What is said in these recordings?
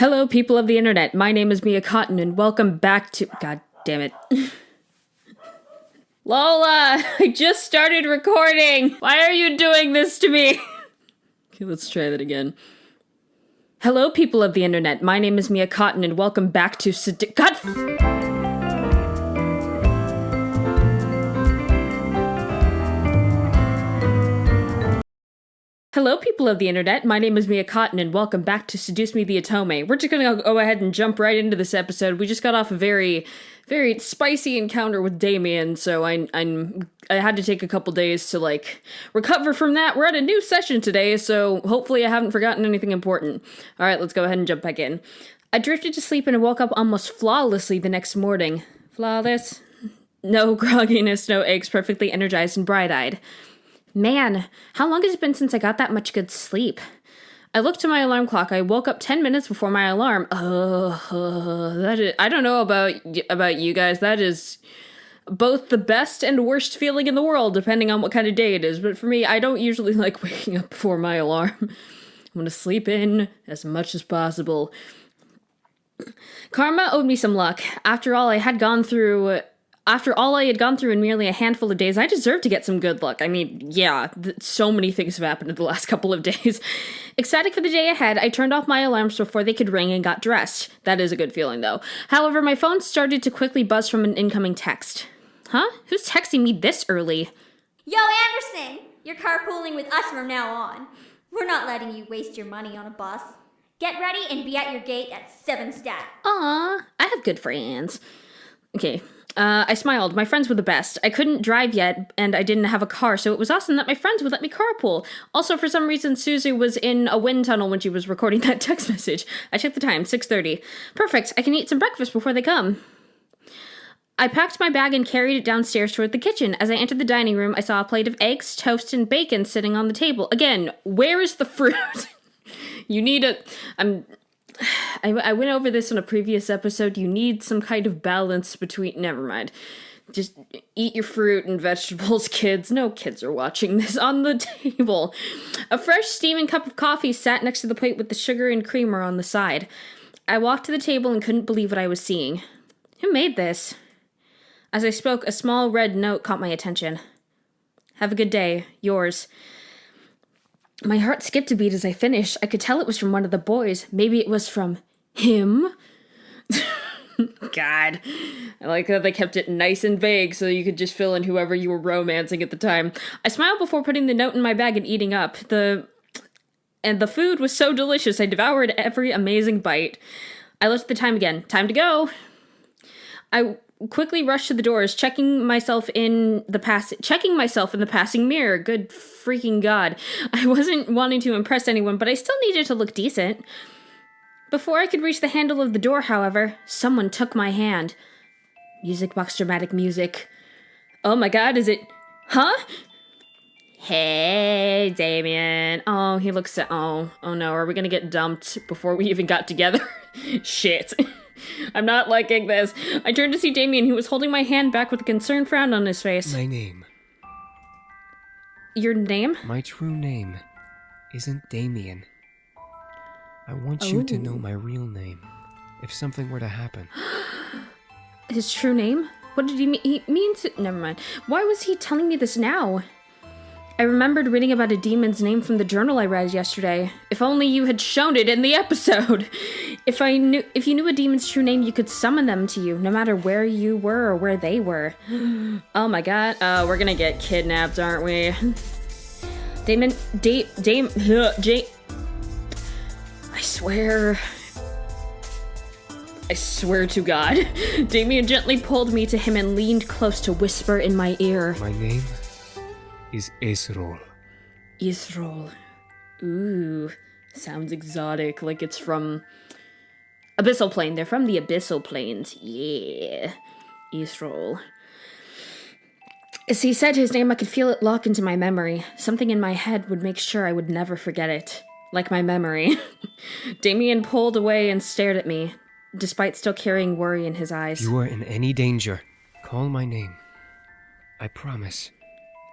Hello, people of the internet. My name is Mia Cotton, and welcome back to... God damn it. Lola, I just started recording. Why are you doing this to me? Okay, let's try that again. Hello, people of the internet. My name is Mia Cotton, and welcome back to Seduce... God... Hello, people of the internet. My name is Mia Cotton, and welcome back to Seduce Me the Otome. We're just gonna go ahead and jump right into this episode. We just got off a very spicy encounter with Damien, so I had to take a couple days to, recover from that. We're at a new session today, so hopefully I haven't forgotten anything important. Alright, let's go ahead and jump back in. I drifted to sleep and woke up almost flawlessly the next morning. Flawless? No grogginess, no aches, perfectly energized and bright-eyed. Man, how long has it been since I got that much good sleep? I looked at my alarm clock. I woke up 10 minutes before my alarm. I don't know about you guys. That is both the best and worst feeling in the world, depending on what kind of day it is. But for me, I don't usually like waking up before my alarm. I want to sleep in as much as possible. Karma owed me some luck. After all I had gone through in merely a handful of days, I deserve to get some good luck. I mean, yeah, so many things have happened in the last couple of days. Ecstatic for the day ahead, I turned off my alarms before they could ring and got dressed. That is a good feeling, though. However, my phone started to quickly buzz from an incoming text. Huh? Who's texting me this early? Yo, Anderson! You're carpooling with us from now on. We're not letting you waste your money on a bus. Get ready and be at your gate at 7 stat. Aw, I have good friends. Okay. I smiled. My friends were the best. I couldn't drive yet, and I didn't have a car, so it was awesome that my friends would let me carpool. Also, for some reason, Suzu was in a wind tunnel when she was recording that text message. I checked the time, 6:30. Perfect. I can eat some breakfast before they come. I packed my bag and carried it downstairs toward the kitchen. As I entered the dining room, I saw a plate of eggs, toast, and bacon sitting on the table. Again, where is the fruit? You need a... I went over this in a previous episode. You need some kind of balance between... Never mind. Just eat your fruit and vegetables, kids. No kids are watching this. On the table. A fresh steaming cup of coffee sat next to the plate with the sugar and creamer on the side. I walked to the table and couldn't believe what I was seeing. Who made this? As I spoke, a small red note caught my attention. Have a good day. Yours. My heart skipped a beat as I finished. I could tell it was from one of the boys. Maybe it was from him? God. I like that they kept it nice and vague so you could just fill in whoever you were romancing at the time. I smiled before putting the note in my bag and eating up. The food was so delicious, I devoured every amazing bite. I looked at the time again. Time to go! I quickly rushed to the doors, checking myself in the passing mirror. Good freaking God. I wasn't wanting to impress anyone, but I still needed to look decent. Before I could reach the handle of the door, however, someone took my hand. Music box dramatic music. Oh my God, is it... Huh? Hey, Damien. Oh, he looks so... Oh no, are we gonna get dumped before we even got together? Shit. I'm not liking this. I turned to see Damien, who was holding my hand back with a concerned frown on his face. My name. Your name? My true name isn't Damien. I want you to know my real name, if something were to happen. His true name? What did he mean? He means... Never mind. Why was he telling me this now? I remembered reading about a demon's name from the journal I read yesterday. If only you had shown it in the episode. If you knew a demon's true name, you could summon them to you, no matter where you were or where they were. Oh my God. We're gonna get kidnapped, aren't we? I swear to God. Damien gently pulled me to him and leaned close to whisper in my ear. My name is Israel. Israel. Ooh, sounds exotic, like it's from Abyssal Plane. They're from the Abyssal Plains. Yeah. Israel. As he said his name, I could feel it lock into my memory. Something in my head would make sure I would never forget it. Like my memory. Damien pulled away and stared at me, despite still carrying worry in his eyes. If you are in any danger, call my name. I promise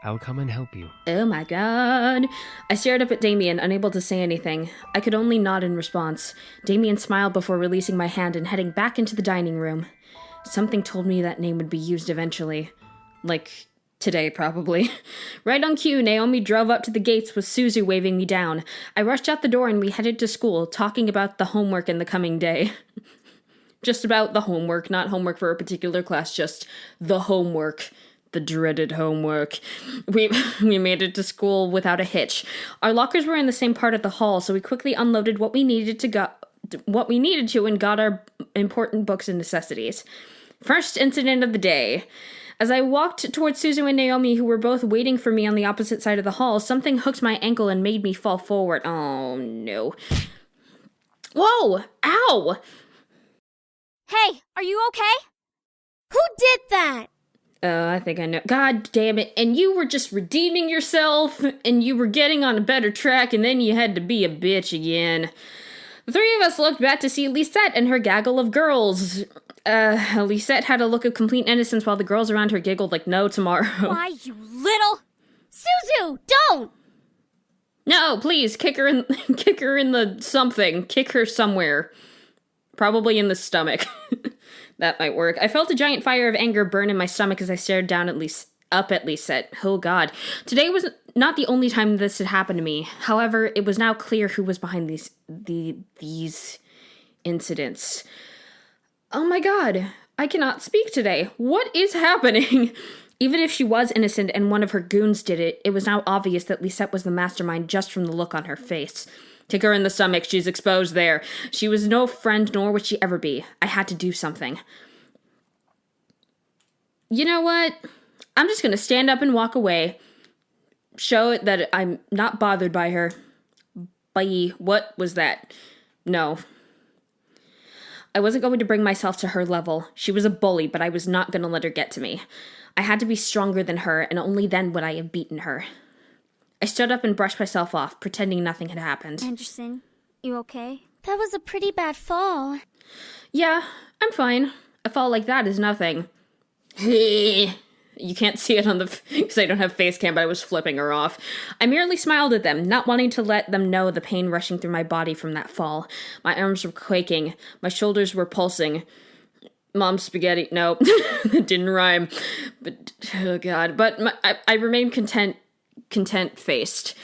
I'll come and help you. Oh my god. I stared up at Damien, unable to say anything. I could only nod in response. Damien smiled before releasing my hand and heading back into the dining room. Something told me that name would be used eventually. Like, today, probably. Right on cue, Naomi drove up to the gates with Suzu waving me down. I rushed out the door and we headed to school, talking about the homework in the coming day. Just about the homework, not homework for a particular class, just the homework. The dreaded homework. We made it to school without a hitch. Our lockers were in the same part of the hall, so we quickly unloaded what we needed to and got our important books and necessities. First incident of the day. As I walked towards Suzu and Naomi, who were both waiting for me on the opposite side of the hall, something hooked my ankle and made me fall forward. Oh, no. Whoa! Ow! Hey, are you okay? Who did that? Oh, I think I know. God damn it. And you were just redeeming yourself, and you were getting on a better track, and then you had to be a bitch again. The three of us looked back to see Lisette and her gaggle of girls. Lisette had a look of complete innocence while the girls around her giggled like no tomorrow. Why, you little... Suzu, don't! No, please, kick her in the something. Kick her somewhere. Probably in the stomach. That might work. I felt a giant fire of anger burn in my stomach as I stared down up at Lisette. Oh god. Today was not the only time this had happened to me. However, it was now clear who was behind these incidents. Oh my god. I cannot speak today. What is happening? Even if she was innocent and one of her goons did it, it was now obvious that Lisette was the mastermind just from the look on her face. Kick her in the stomach, she's exposed there. She was no friend, nor would she ever be. I had to do something. You know what? I'm just gonna stand up and walk away. Show it that I'm not bothered by her. Bye. What was that? No. I wasn't going to bring myself to her level. She was a bully, but I was not gonna let her get to me. I had to be stronger than her, and only then would I have beaten her. I stood up and brushed myself off, pretending nothing had happened. Anderson, you okay? That was a pretty bad fall. Yeah, I'm fine. A fall like that is nothing. You can't see it on because I don't have face cam, but I was flipping her off. I merely smiled at them, not wanting to let them know the pain rushing through my body from that fall. My arms were quaking. My shoulders were pulsing. Mom's spaghetti. Nope. That didn't rhyme. But, oh god. But I remained content-faced.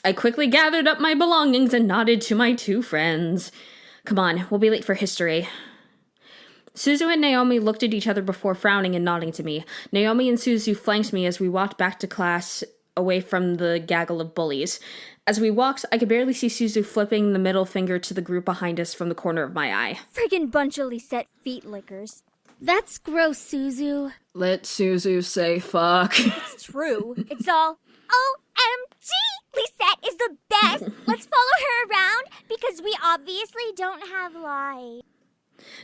I quickly gathered up my belongings and nodded to my two friends. Come on, we'll be late for history. Suzu and Naomi looked at each other before frowning and nodding to me. Naomi and Suzu flanked me as we walked back to class away from the gaggle of bullies. As we walked, I could barely see Suzu flipping the middle finger to the group behind us from the corner of my eye. Friggin' bunch of Lisette feet lickers. That's gross, Suzu. Let Suzu say fuck. It's true. It's all, OMG! Lisette is the best! Let's follow her around because we obviously don't have light.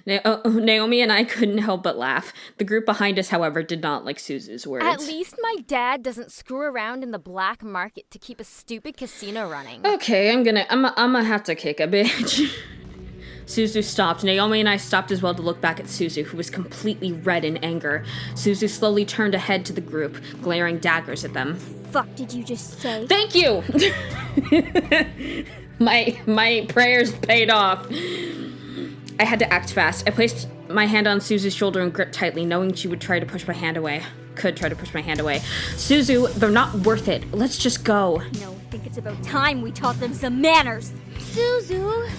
Naomi and I couldn't help but laugh. The group behind us, however, did not like Suzu's words. At least my dad doesn't screw around in the black market to keep a stupid casino running. Okay, I'm gonna have to kick a bitch. Suzu stopped. Naomi and I stopped as well to look back at Suzu, who was completely red in anger. Suzu slowly turned ahead to the group, glaring daggers at them. Fuck did you just say? Thank you! My prayers paid off. I had to act fast. I placed my hand on Suzu's shoulder and gripped tightly, knowing she would try to push my hand away. Suzu, they're not worth it. Let's just go. No, I think it's about time we taught them some manners. Suzu.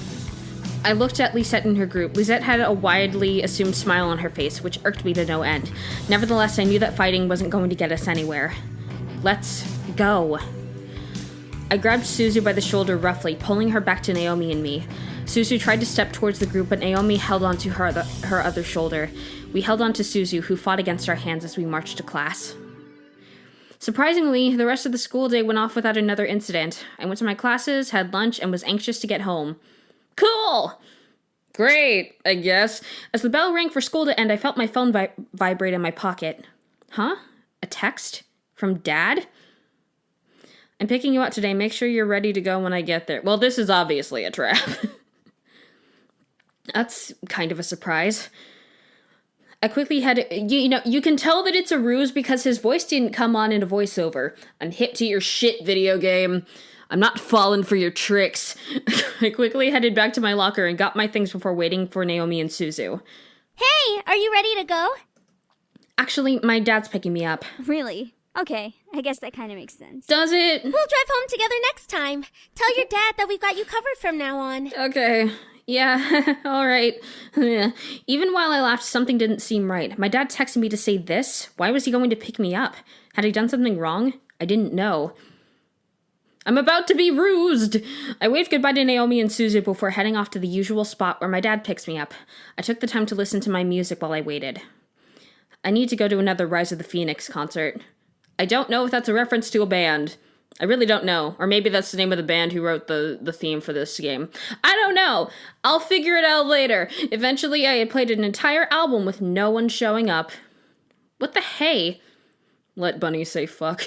I looked at Lisette and her group. Lisette had a widely assumed smile on her face, which irked me to no end. Nevertheless, I knew that fighting wasn't going to get us anywhere. Let's go. I grabbed Suzu by the shoulder roughly, pulling her back to Naomi and me. Suzu tried to step towards the group, but Naomi held onto her other shoulder. We held on to Suzu, who fought against our hands as we marched to class. Surprisingly, the rest of the school day went off without another incident. I went to my classes, had lunch, and was anxious to get home. Cool! Great, I guess. As the bell rang for school to end, I felt my phone vibrate in my pocket. Huh? A text? From Dad? I'm picking you up today. Make sure you're ready to go when I get there. Well, this is obviously a trap. That's kind of a surprise. I quickly had you can tell that it's a ruse because his voice didn't come on in a voiceover. I'm hip to your shit, video game. I'm not falling for your tricks. I quickly headed back to my locker and got my things before waiting for Naomi and Suzu. Hey, are you ready to go? Actually, my dad's picking me up. Really? Okay, I guess that kind of makes sense. Does it? We'll drive home together next time. Tell your dad that we've got you covered from now on. Okay. Yeah, all right. Even while I laughed, something didn't seem right. My dad texted me to say this. Why was he going to pick me up? Had I done something wrong? I didn't know. I'm about to be rused! I waved goodbye to Naomi and Suzu before heading off to the usual spot where my dad picks me up. I took the time to listen to my music while I waited. I need to go to another Rise of the Phoenix concert. I don't know if that's a reference to a band. I really don't know. Or maybe that's the name of the band who wrote the theme for this game. I don't know. I'll figure it out later. Eventually, I had played an entire album with no one showing up. What the hey? Let Bunny say fuck.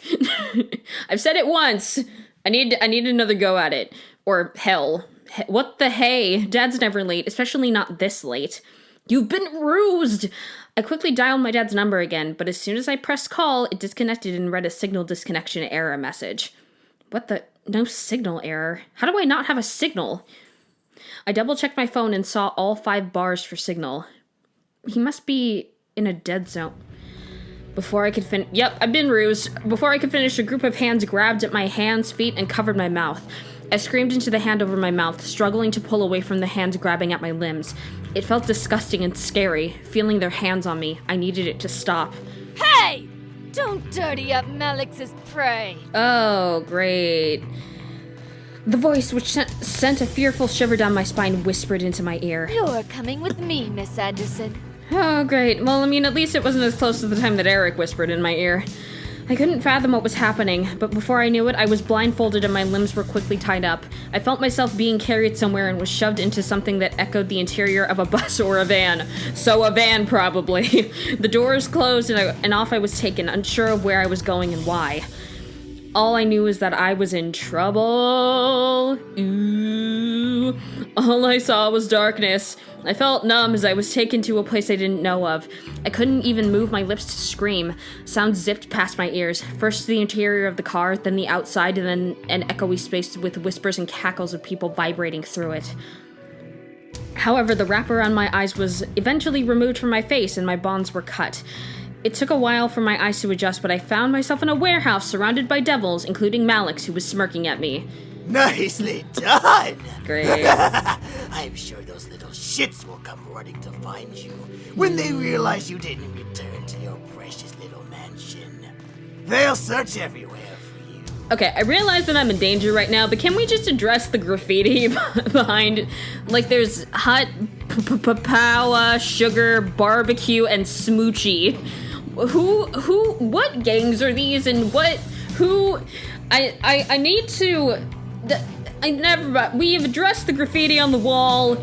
I've said it once. I need another go at it. Or hell. What the hey? Dad's never late, especially not this late. You've been rused! I quickly dialed my dad's number again, but as soon as I pressed call, it disconnected and read a signal disconnection error message. What the? No signal error. How do I not have a signal? I double-checked my phone and saw all 5 bars for signal. He must be in a dead zone. Before I could Yep, I've been rused. Before I could finish, a group of hands grabbed at my hands, feet, and covered my mouth. I screamed into the hand over my mouth, struggling to pull away from the hands grabbing at my limbs. It felt disgusting and scary, feeling their hands on me. I needed it to stop. Hey! Don't dirty up Malix's prey. Oh, great. The voice, which sent a fearful shiver down my spine, whispered into my ear. You're coming with me, Miss Anderson. Oh, great. Well, I mean, at least it wasn't as close to the time that Eric whispered in my ear. I couldn't fathom what was happening, but before I knew it, I was blindfolded and my limbs were quickly tied up. I felt myself being carried somewhere and was shoved into something that echoed the interior of a bus or a van. So a van, probably. The doors closed and off I was taken, unsure of where I was going and why. All I knew is that I was in trouble. Ooh. All I saw was darkness. I felt numb as I was taken to a place I didn't know of. I couldn't even move my lips to scream. Sounds zipped past my ears. First the interior of the car, then the outside, and then an echoey space with whispers and cackles of people vibrating through it. However, the wrap around my eyes was eventually removed from my face and my bonds were cut. It took a while for my eyes to adjust, but I found myself in a warehouse surrounded by devils, including Malix, who was smirking at me. Nicely done! Great. I'm sure those little shits will come running to find you when they realize you didn't return to your precious little mansion. They'll search everywhere for you. Okay, I realize that I'm in danger right now, but can we just address the graffiti behind? Like, there's hot papawa, sugar, barbecue, and smoochie. What gangs are these and I need to, we have addressed the graffiti on the wall.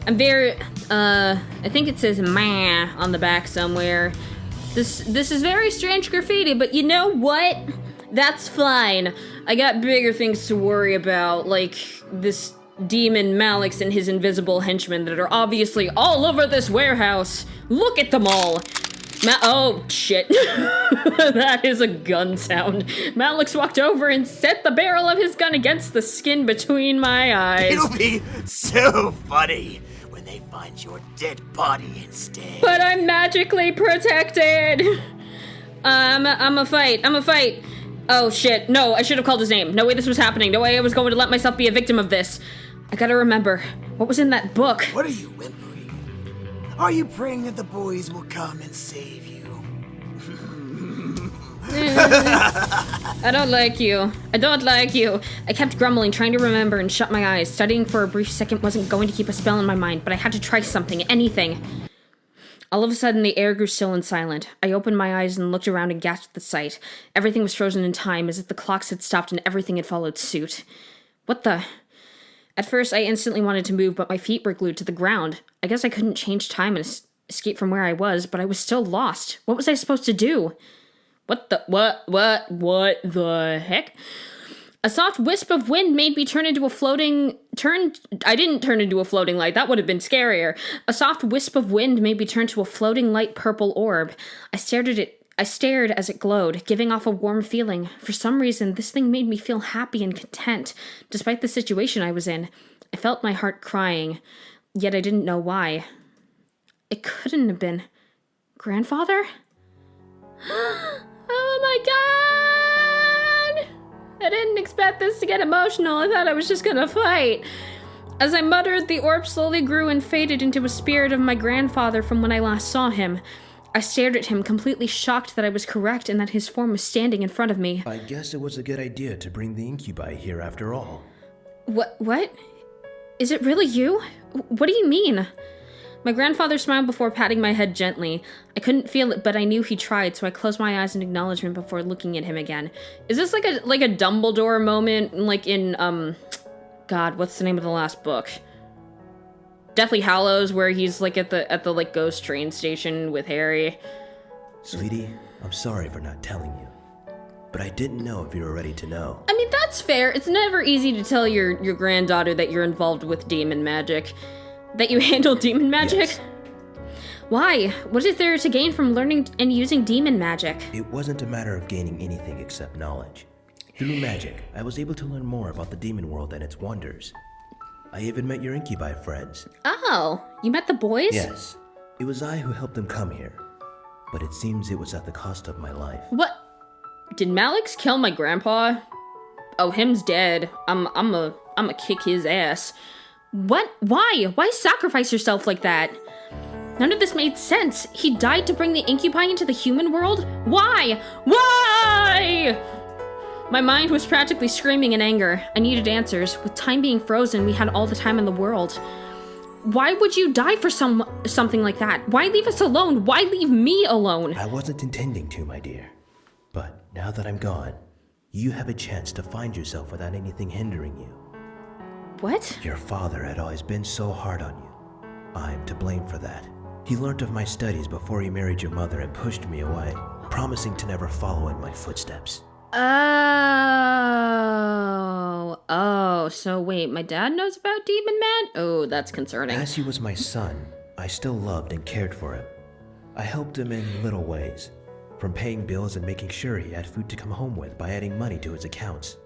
I'm very, I think it says meh on the back somewhere. This is very strange graffiti, but you know what? That's fine. I got bigger things to worry about, like this demon Malix and his invisible henchmen that are obviously all over this warehouse. Look at them all. Oh, shit. That is a gun sound. Malix walked over and set the barrel of his gun against the skin between my eyes. It'll be so funny when they find your dead body instead. But I'm magically protected. I'm a fight. Oh, shit. No, I should have called his name. No way this was happening. No way I was going to let myself be a victim of this. I gotta remember. What was in that book? What are you whimpering? Are you praying that the boys will come and save you? I don't like you. I kept grumbling, trying to remember and shut my eyes. Studying for a brief second wasn't going to keep a spell in my mind, but I had to try something, anything. All of a sudden, the air grew still and silent. I opened my eyes and looked around and gasped at the sight. Everything was frozen in time, as if the clocks had stopped and everything had followed suit. What the... At first, I instantly wanted to move, but my feet were glued to the ground. I guess I couldn't change time and escape from where I was, but I was still lost. What was I supposed to do? What the heck? A soft wisp of wind made me I didn't turn into a floating light. That would have been scarier. A soft wisp of wind made me turn to a floating light purple orb. I stared as it glowed, giving off a warm feeling. For some reason, this thing made me feel happy and content, despite the situation I was in. I felt my heart crying, yet I didn't know why. It couldn't have been Grandfather? Oh my god! I didn't expect this to get emotional. I thought I was just gonna fight. As I muttered, the orb slowly grew and faded into a spirit of my grandfather from when I last saw him. I stared at him, completely shocked that I was correct and that his form was standing in front of me. I guess it was a good idea to bring the incubi here after all. What? Is it really you? What do you mean? My grandfather smiled before patting my head gently. I couldn't feel it, but I knew he tried, so I closed my eyes in acknowledgement before looking at him again. Is this like a Dumbledore moment, like in, God, what's the name of the last book? Deathly Hallows, where he's like at the like ghost train station with Harry. Sweetie, I'm sorry for not telling you, but I didn't know if you were ready to know. I mean, that's fair. It's never easy to tell your granddaughter that you're involved with demon magic. That you handle demon magic? Yes. Why? What is there to gain from learning and using demon magic? It wasn't a matter of gaining anything except knowledge. Through magic, I was able to learn more about the demon world and its wonders. I even met your incubi friends. Oh, you met the boys? Yes, it was I who helped them come here, but it seems it was at the cost of my life. What? Did Malix kill my grandpa? Oh, him's dead. I'ma kick his ass. What? Why? Why sacrifice yourself like that? None of this made sense. He died to bring the incubi into the human world? Why? Why? My mind was practically screaming in anger. I needed answers. With time being frozen, we had all the time in the world. Why would you die for something like that? Why leave us alone? Why leave me alone? I wasn't intending to, my dear. But now that I'm gone, you have a chance to find yourself without anything hindering you. What? Your father had always been so hard on you. I'm to blame for that. He learnt of my studies before he married your mother and pushed me away, promising to never follow in my footsteps. Oh, so wait, my dad knows about Demon Man? Oh, that's concerning. As he was my son, I still loved and cared for him. I helped him in little ways, from paying bills and making sure he had food to come home with by adding money to his accounts.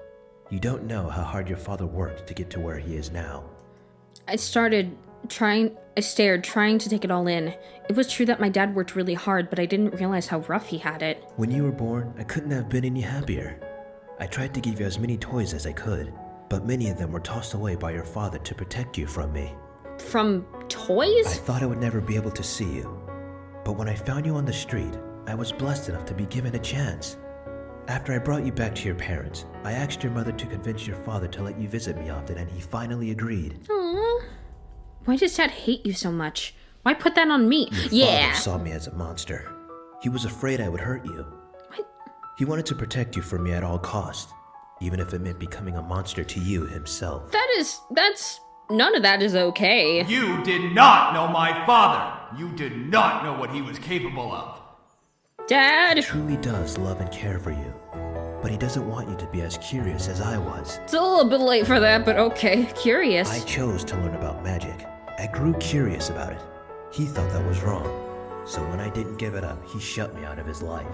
You don't know how hard your father worked to get to where he is now. I stared, trying to take it all in. It was true that my dad worked really hard, but I didn't realize how rough he had it. When you were born, I couldn't have been any happier. I tried to give you as many toys as I could, but many of them were tossed away by your father to protect you from me. From toys? I thought I would never be able to see you, but when I found you on the street, I was blessed enough to be given a chance. After I brought you back to your parents, I asked your mother to convince your father to let you visit me often, and he finally agreed. Aww. Why does Dad hate you so much? Why put that on me? Your father saw me as a monster. He was afraid I would hurt you. What? He wanted to protect you from me at all costs, even if it meant becoming a monster to you himself. None of that is okay. You did not know my father. You did not know what he was capable of. Dad! He truly does love and care for you, but he doesn't want you to be as curious as I was. It's a little bit late for that, but okay. Curious. I chose to learn about magic. I grew curious about it. He thought that was wrong. So when I didn't give it up, he shut me out of his life.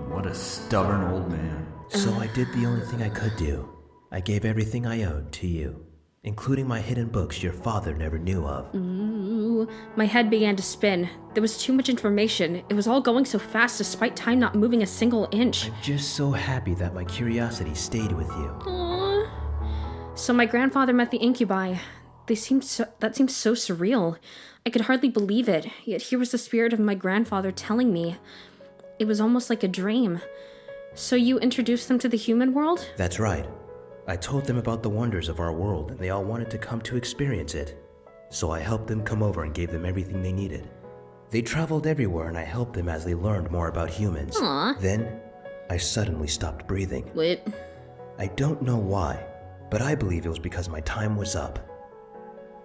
What a stubborn old man. So I did the only thing I could do. I gave everything I owned to you, including my hidden books your father never knew of. Ooh, my head began to spin. There was too much information. It was all going so fast despite time not moving a single inch. I'm just so happy that my curiosity stayed with you. Aww. So my grandfather met the incubi. That seemed so surreal. I could hardly believe it, yet here was the spirit of my grandfather telling me. It was almost like a dream. So you introduced them to the human world? That's right. I told them about the wonders of our world, and they all wanted to come to experience it. So I helped them come over and gave them everything they needed. They traveled everywhere, and I helped them as they learned more about humans. Aww. Then, I suddenly stopped breathing. What? I don't know why, but I believe it was because my time was up.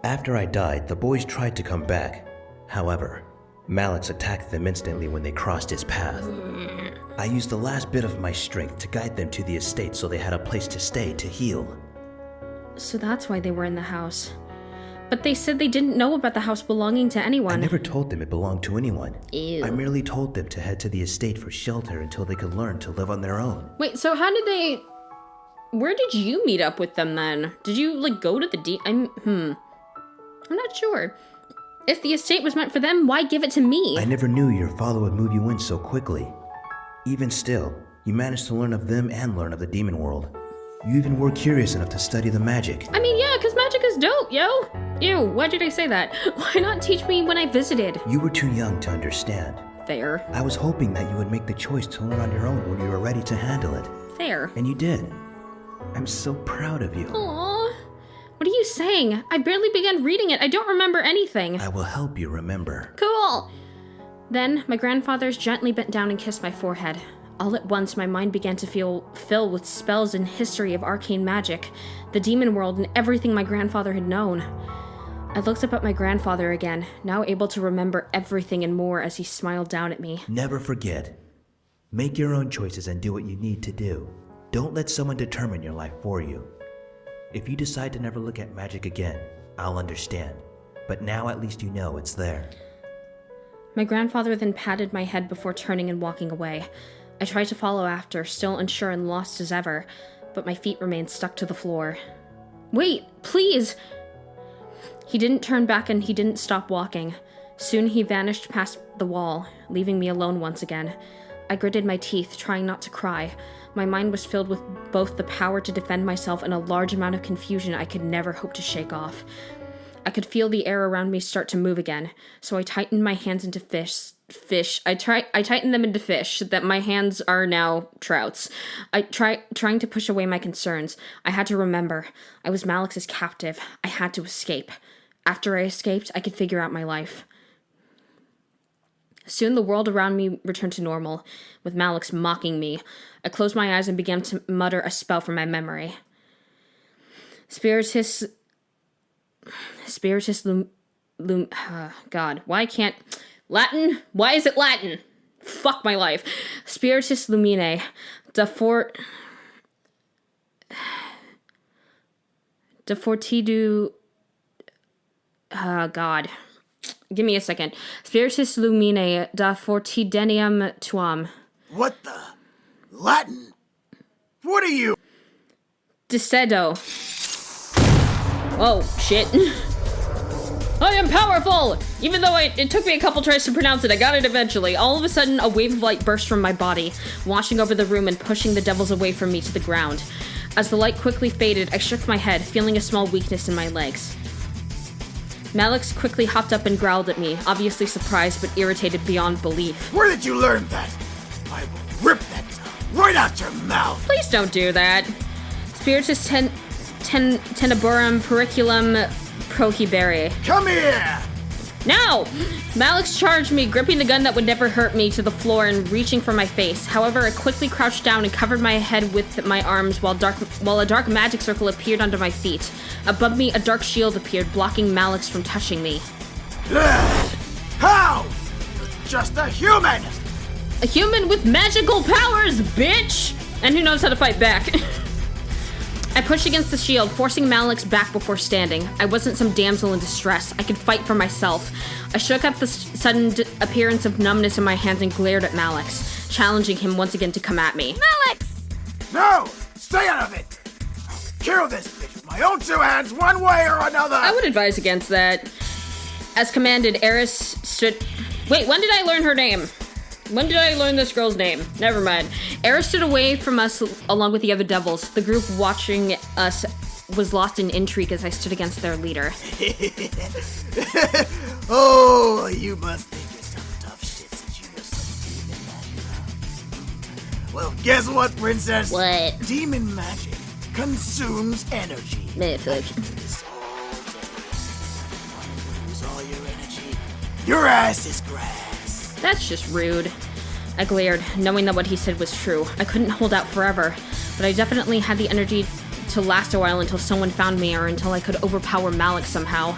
After I died, the boys tried to come back. However, Malix attacked them instantly when they crossed his path. I used the last bit of my strength to guide them to the estate so they had a place to stay to heal. So that's why they were in the house. But they said they didn't know about the house belonging to anyone. I never told them it belonged to anyone. Ew. I merely told them to head to the estate for shelter until they could learn to live on their own. Wait, so how did they... Where did you meet up with them then? Did you, like, go to the I'm not sure. If the estate was meant for them, why give it to me? I never knew your father would move you in so quickly. Even still, you managed to learn of them and learn of the demon world. You even were curious enough to study the magic. I mean, yeah, because magic is dope, yo. Ew, why did I say that? Why not teach me when I visited? You were too young to understand. Fair. I was hoping that you would make the choice to learn on your own when you were ready to handle it. Fair. And you did. I'm so proud of you. Aww. What are you saying? I barely began reading it. I don't remember anything. I will help you remember. Cool. Then, my grandfathers gently bent down and kissed my forehead. All at once, my mind began to fill with spells and history of arcane magic, the demon world, and everything my grandfather had known. I looked up at my grandfather again, now able to remember everything and more as he smiled down at me. Never forget. Make your own choices and do what you need to do. Don't let someone determine your life for you. If you decide to never look at magic again, I'll understand. But now at least you know it's there. My grandfather then patted my head before turning and walking away. I tried to follow after, still unsure and lost as ever, but my feet remained stuck to the floor. Wait, please! He didn't turn back and he didn't stop walking. Soon he vanished past the wall, leaving me alone once again. I gritted my teeth, trying not to cry. My mind was filled with both the power to defend myself and a large amount of confusion I could never hope to shake off. I could feel the air around me start to move again, so I tightened my hands into I tightened them into fish, so that my hands are now trouts. Trying to push away my concerns. I had to remember. I was Malix's captive. I had to escape. After I escaped, I could figure out my life. Soon the world around me returned to normal, with Malix mocking me. I closed my eyes and began to mutter a spell from my memory. God, why can't... Latin? Why is it Latin? Fuck my life. Spiritus Lumine. De Fortidu... God. Give me a second. Spiritus Lumine da Fortidenium Tuam. What the? Latin? What are you? Decedo. Oh, shit. I am powerful! Even though it took me a couple tries to pronounce it, I got it eventually. All of a sudden, a wave of light burst from my body, washing over the room and pushing the devils away from me to the ground. As the light quickly faded, I shook my head, feeling a small weakness in my legs. Malix quickly hopped up and growled at me, obviously surprised but irritated beyond belief. Where did you learn that? I will rip that right out your mouth! Please don't do that. Spiritus tenebrarum periculum prohibere. Come here! No! Malix charged me, gripping the gun that would never hurt me to the floor and reaching for my face. However, I quickly crouched down and covered my head with my arms while a dark magic circle appeared under my feet. Above me, a dark shield appeared, blocking Malix from touching me. How? You're just a human! A human with magical powers, bitch! And who knows how to fight back. I pushed against the shield, forcing Malix back before standing. I wasn't some damsel in distress. I could fight for myself. I shook up the sudden appearance of numbness in my hands and glared at Malix, challenging him once again to come at me. Malix! No! Stay out of it! I'll kill this bitch with my own two hands, one way or another! I would advise against that. As commanded, Eris stood... Wait, when did I learn her name? When did I learn this girl's name? Never mind. Eris stood away from us along with the other devils. The group watching us was lost in intrigue as I stood against their leader. Oh, you must think you're some tough shit since you know some demon magic. Well, guess what, princess? What? Demon magic consumes energy. Man, fuck. This all day. Want to lose all your energy? Your ass is grass. That's just rude. I glared, knowing that what he said was true. I couldn't hold out forever, but I definitely had the energy to last a while until someone found me or until I could overpower Malix somehow.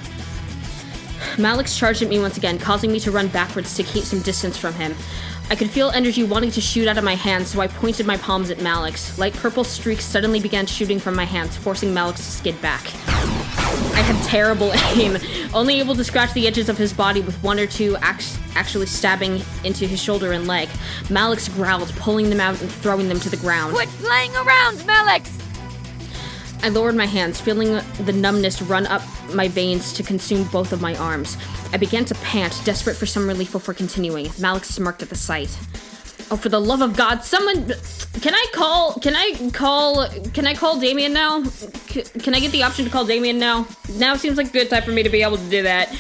Malix charged at me once again, causing me to run backwards to keep some distance from him. I could feel energy wanting to shoot out of my hands, so I pointed my palms at Malix. Light purple streaks suddenly began shooting from my hands, forcing Malix to skid back. I had terrible aim, only able to scratch the edges of his body with one or two actually stabbing into his shoulder and leg. Malix growled, pulling them out and throwing them to the ground. Quit playing around, Malix! I lowered my hands, feeling the numbness run up my veins to consume both of my arms. I began to pant, desperate for some relief before continuing. Malix smirked at the sight. Oh, for the love of God, someone... Can I call Damien now? Can I get the option to call Damien now? Now seems like a good time for me to be able to do that.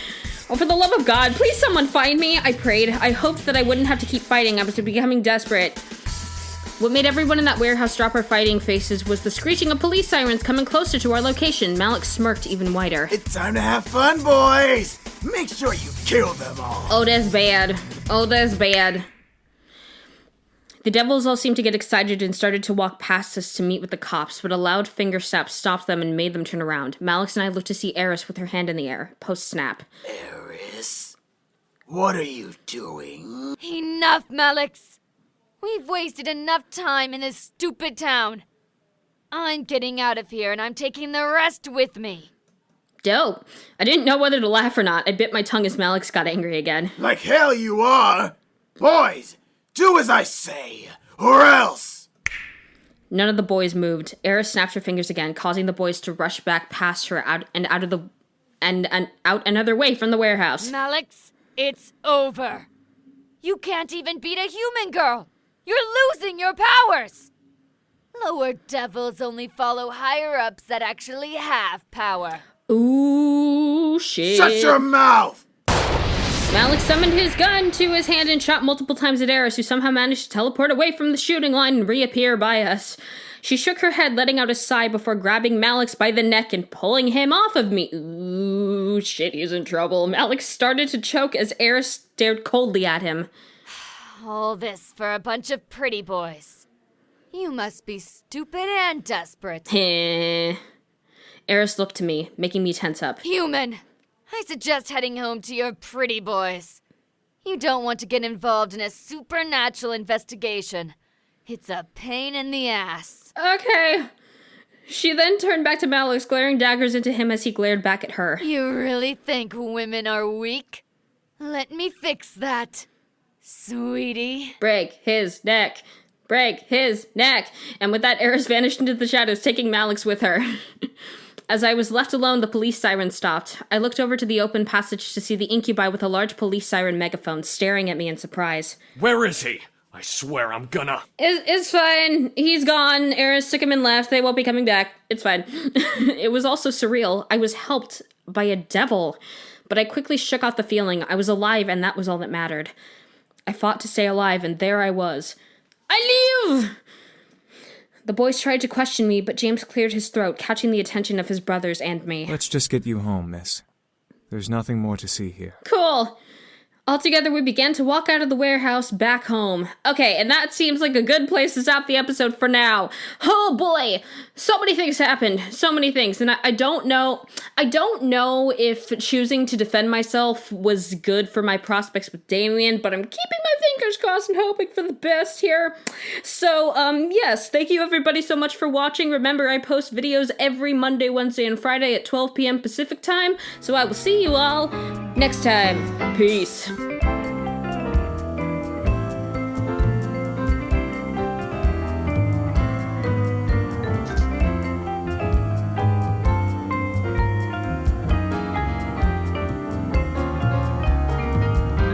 Oh, for the love of God, please someone find me, I prayed. I hoped that I wouldn't have to keep fighting. I was becoming desperate. What made everyone in that warehouse drop our fighting faces was the screeching of police sirens coming closer to our location. Malix smirked even wider. It's time to have fun, boys! Make sure you kill them all. Oh, that's bad. Oh, that's bad. The devils all seemed to get excited and started to walk past us to meet with the cops, but a loud finger snap stopped them and made them turn around. Malix and I looked to see Eris with her hand in the air, post-snap. Eris? What are you doing? Enough, Malix! We've wasted enough time in this stupid town. I'm getting out of here and I'm taking the rest with me. Dope. I didn't know whether to laugh or not. I bit my tongue as Malix got angry again. Like hell you are! Boys, do as I say, or else! None of the boys moved. Eris snapped her fingers again, causing the boys to rush back past her out another way from the warehouse. Malix, it's over. You can't even beat a human girl. You're losing your powers! Lower devils only follow higher-ups that actually have power. Ooh, shit. Shut your mouth! Malix summoned his gun to his hand and shot multiple times at Eris, who somehow managed to teleport away from the shooting line and reappear by us. She shook her head, letting out a sigh before grabbing Malix by the neck and pulling him off of me. Ooh, shit, he's in trouble. Malix started to choke as Eris stared coldly at him. All this for a bunch of pretty boys. You must be stupid and desperate. Heh. Eris looked to me, making me tense up. Human, I suggest heading home to your pretty boys. You don't want to get involved in a supernatural investigation. It's a pain in the ass. Okay. She then turned back to Malix, glaring daggers into him as he glared back at her. You really think women are weak? Let me fix that. Sweetie. Break his neck. Break his neck. And with that, Eris vanished into the shadows, taking Malix with her. As I was left alone, the police siren stopped. I looked over to the open passage to see the incubi with a large police siren megaphone staring at me in surprise. Where is he? I swear I'm gonna... It's fine. He's gone. Eris took him and left. They won't be coming back. It's fine. It was also surreal. I was helped by a devil. But I quickly shook off the feeling. I was alive, and that was all that mattered. I fought to stay alive, and there I was. I live! The boys tried to question me, but James cleared his throat, catching the attention of his brothers and me. Let's just get you home, miss. There's nothing more to see here. Cool. Altogether, we began to walk out of the warehouse back home. Okay, and that seems like a good place to stop the episode for now. Oh boy! So many things happened. So many things. And I don't know if choosing to defend myself was good for my prospects with Damien, but I'm keeping my fingers crossed and hoping for the best here. So, yes, thank you everybody so much for watching. Remember, I post videos every Monday, Wednesday, and Friday at 12 p.m. Pacific time, so I will see you all next time. Peace.